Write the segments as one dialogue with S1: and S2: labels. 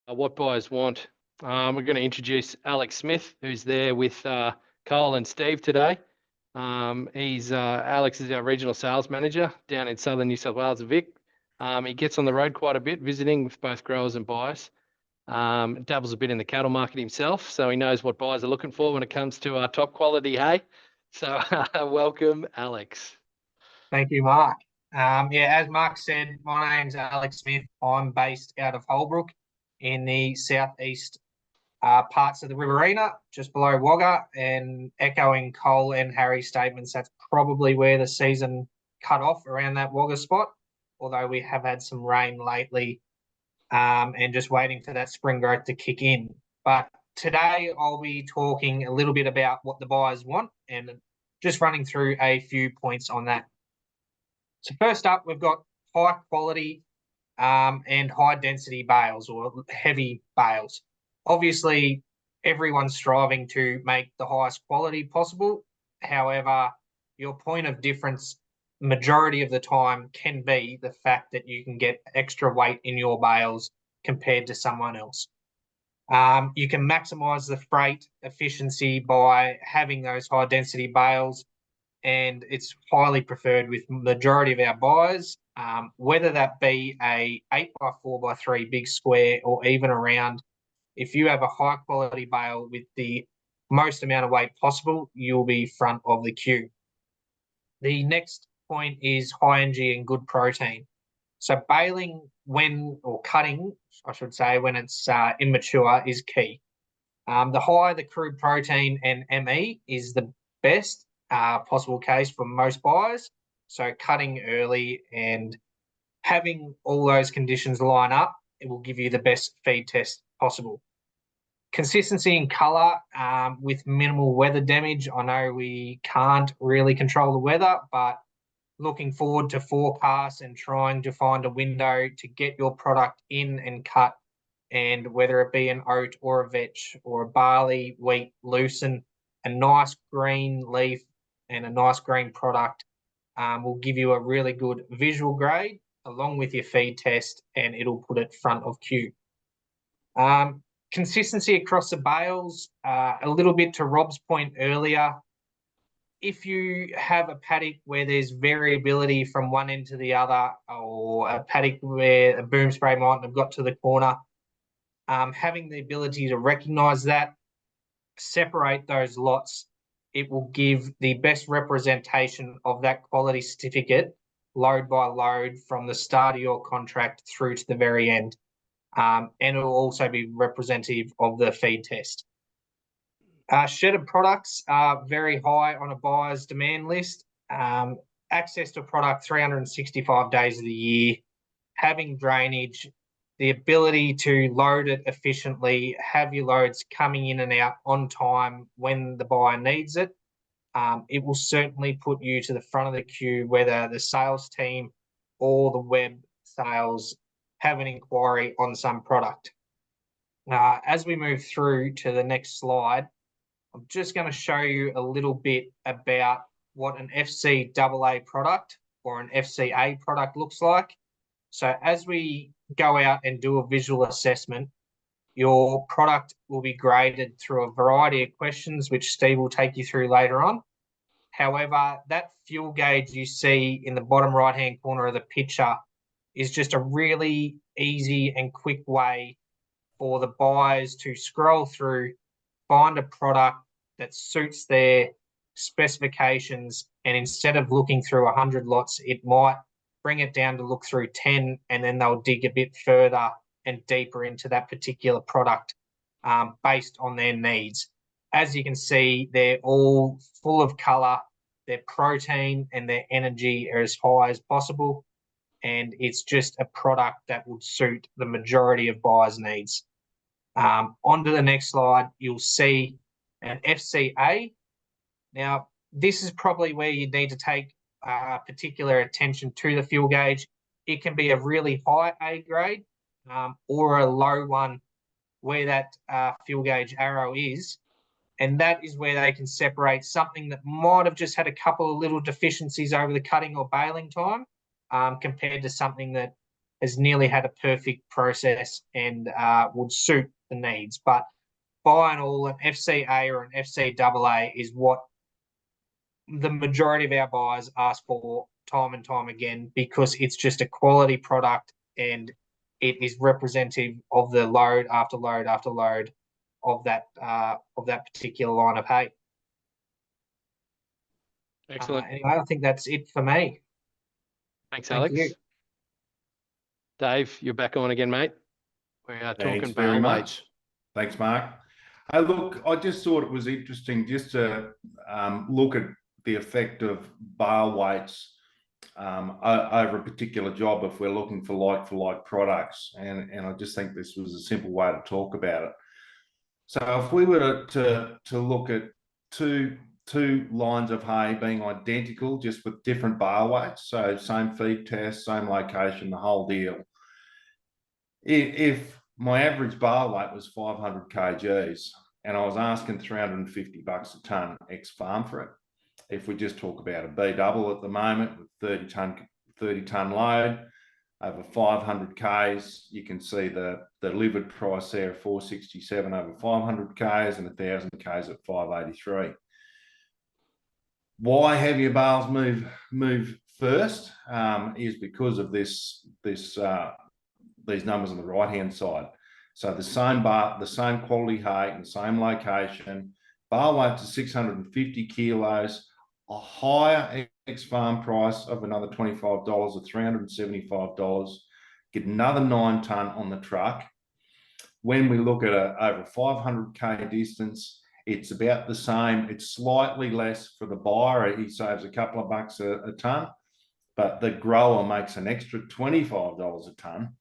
S1: what buyers want. We're going to introduce Alex Smith, who's there with Cole and Steve today. He's Alex is our regional sales manager down in southern New South Wales and Vic. He gets on the road quite a bit, visiting with both growers and buyers. Dabbles a bit in the cattle market himself, so he knows what buyers are looking for when it comes to top quality hay. So welcome, Alex.
S2: Thank you, Mark. As Mark said, my name's Alex Smith. I'm based out of Holbrook in the southeast parts of the Riverina, just below Wagga, and echoing Cole and Harry's statements, that's probably where the season cut off, around that Wagga spot, although we have had some rain lately and just waiting for that spring growth to kick in. But today I'll be talking a little bit about what the buyers want and just running through a few points on that. So first up, we've got high quality and high density bales, or heavy bales. Obviously, everyone's striving to make the highest quality possible. However, your point of difference majority of the time can be the fact that you can get extra weight in your bales compared to someone else. You can maximize the freight efficiency by having those high density bales, and it's highly preferred with majority of our buyers, whether that be a 8x4x3 big square or even a round. If you have a high quality bale with the most amount of weight possible, you'll be front of the queue. The next point is high energy and good protein. So baling or cutting, I should say, when it's immature is key. The higher the crude protein and ME is the best possible case for most buyers. So cutting early and having all those conditions line up, it will give you the best feed test possible. Consistency in colour with minimal weather damage. I know we can't really control the weather, but looking forward to forecasts and trying to find a window to get your product in and cut, and whether it be an oat or a vetch or a barley, wheat, lucerne, a nice green leaf and a nice green product will give you a really good visual grade along with your feed test, and it'll put it front of queue. Consistency across the bales, a little bit to Rob's point earlier. If you have a paddock where there's variability from one end to the other, or a paddock where a boom spray mightn't have got to the corner, having the ability to recognise that, separate those lots, it will give the best representation of that quality certificate, load by load, from the start of your contract through to the very end. And it will also be representative of the feed test. Shedded products are very high on a buyer's demand list. Access to product 365 days of the year, having drainage, the ability to load it efficiently, have your loads coming in and out on time when the buyer needs it. It will certainly put you to the front of the queue, whether the sales team or the web sales have an inquiry on some product. As we move through to the next slide, I'm just going to show you a little bit about what an FCAA product or an FCA product looks like. So as we go out and do a visual assessment, your product will be graded through a variety of questions, which Steve will take you through later on. However, that fuel gauge you see in the bottom right-hand corner of the picture is just a really easy and quick way for the buyers to scroll through, find a product that suits their specifications, and instead of looking through 100 lots, it might bring it down to look through 10, and then they'll dig a bit further and deeper into that particular product based on their needs. As you can see, they're all full of colour, their protein and their energy are as high as possible, and it's just a product that would suit the majority of buyers' needs. On to the next slide, you'll see an FCA. Now, this is probably where you need to take particular attention to the fuel gauge. It can be a really high A grade or a low one where that fuel gauge arrow is, and that is where they can separate something that might have just had a couple of little deficiencies over the cutting or baling time compared to something that has nearly had a perfect process and would suit the needs. But by and all, an FCA or an FCAA is what the majority of our buyers ask for time and time again, because it's just a quality product and it is representative of the load after load after load of that particular line of hay.
S1: Excellent.
S2: Anyway, I think that's it for me.
S1: Thanks,
S2: Thank
S1: Alex.
S2: you.
S1: Dave, you're back on again, mate. We are
S3: Thanks
S1: talking
S3: very
S1: bale weight.
S3: much. Thanks, Mark. Hey, look, I just thought it was interesting just to look at the effect of bale weights over a particular job if we're looking for like products. And I just think this was a simple way to talk about it. So if we were to look at two lines of hay being identical, just with different bale weights, so same feed test, same location, the whole deal. If my average bale weight was 500 kgs and I was asking $350 a tonne ex-farm for it, if we just talk about a B double at the moment with 30 tonne load over 500 k's, you can see the delivered price there of 467 over 500 k's and 1,000 k's at 583. Why heavier bales move first is because of these numbers on the right hand side. So the same quality hay in the same location, bale weight to 650 kilos, a higher ex-farm price of another $25 or $375, get another 9 tonne on the truck. When we look at over 500k distance, it's about the same. It's slightly less for the buyer. He saves a couple of bucks a tonne, but the grower makes an extra $25 a tonne.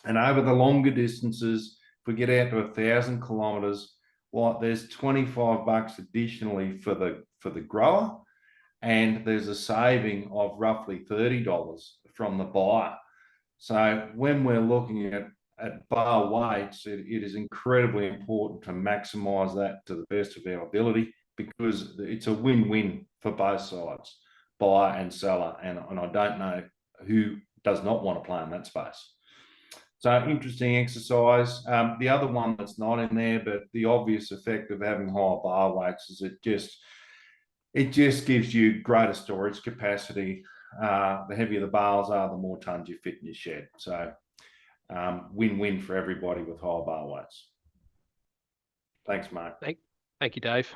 S3: And over the longer distances, if we get out to 1,000 kilometres, well, there's 25 bucks additionally for the grower, and there's a saving of roughly $30 from the buyer. So when we're looking at bale weights, it is incredibly important to maximise that to the best of our ability, because it's a win-win for both sides, buyer and seller, and I don't know who does not want to play in that space. So interesting exercise. The other one that's not in there, but the obvious effect of having higher bale weights is it just gives you greater storage capacity. The heavier the bales are, the more tons you fit in your shed. So win-win for everybody with higher bale weights. Thanks, Mark.
S1: Thank you, Dave.